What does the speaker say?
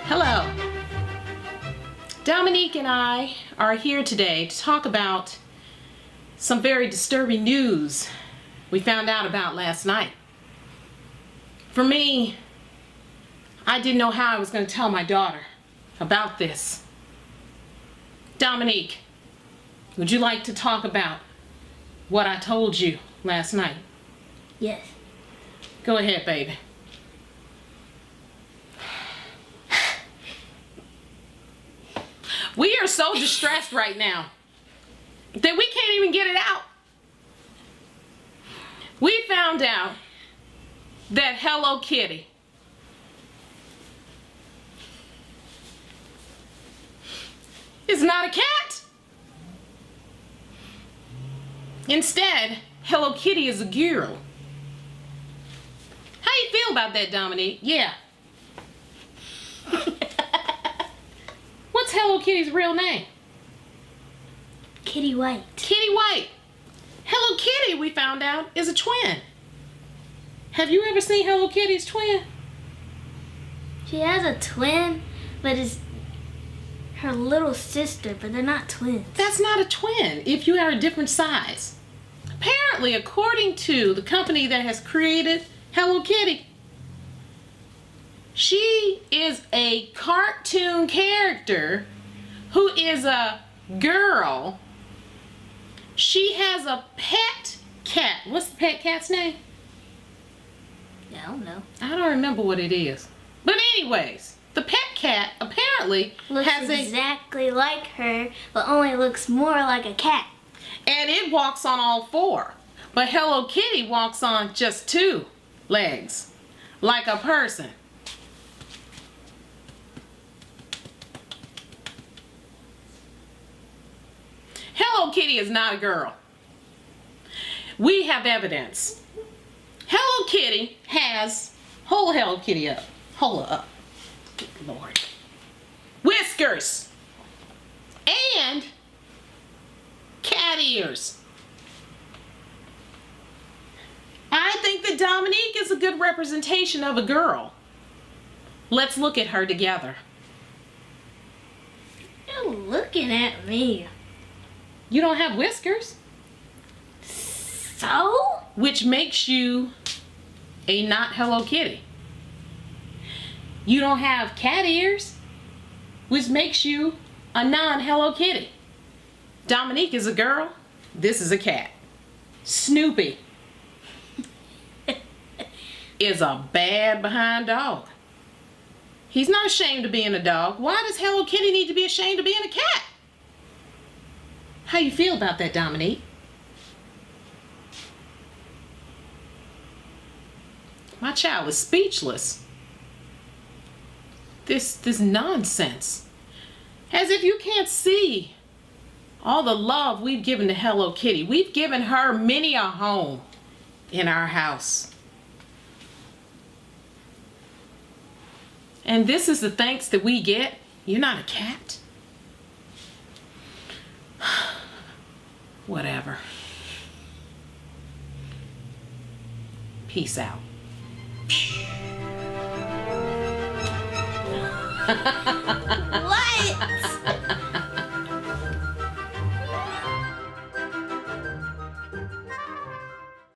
Hello. Dominique and I are here today to talk about some very disturbing news we found out about last night. For me, I didn't know how I was going to tell my daughter about this. Dominique, would you like to talk about what I told you last night? Yes. Go ahead, baby. We are so distressed right now that we can't even get it out. We found out that Hello Kitty is not a cat. Instead, Hello Kitty is a girl. How you feel about that, Dominique? Yeah. What's Hello Kitty's real name? Kitty White. Kitty White. Hello Kitty, we found out, is a twin. Have you ever seen Hello Kitty's twin? She has a twin, but it's her little sister, but they're not twins. That's not a twin if you are a different size. Apparently, according to the company that has created Hello Kitty, she is a cartoon character who is a girl. She has a pet cat. What's the pet cat's name? I don't know. I don't remember what it is. But anyways, the pet cat apparently Looks has exactly like her, but only looks more like a cat. and it walks on all four. But Hello Kitty walks on just two legs, like a person. Hello Kitty is not a girl. We have evidence. Hello Kitty has, hold Hello Kitty up. Hold her up. Good Lord. Whiskers. And cat ears. I think that Dominique is a good representation of a girl. Let's look at her together. You're looking at me. You don't have whiskers, So? which makes you a not Hello Kitty. You don't have cat ears, which makes you a non-Hello Kitty. Dominique is a girl. This is a cat. Snoopy is a bad behind dog. He's not ashamed of being a dog. Why does Hello Kitty need to be ashamed of being a cat? How you feel about that, Dominique? My child is speechless. This nonsense. As if you can't see all the love we've given to Hello Kitty. We've given her many a home in our house. And this is the thanks that we get. You're not a cat. Whatever. Peace out. What?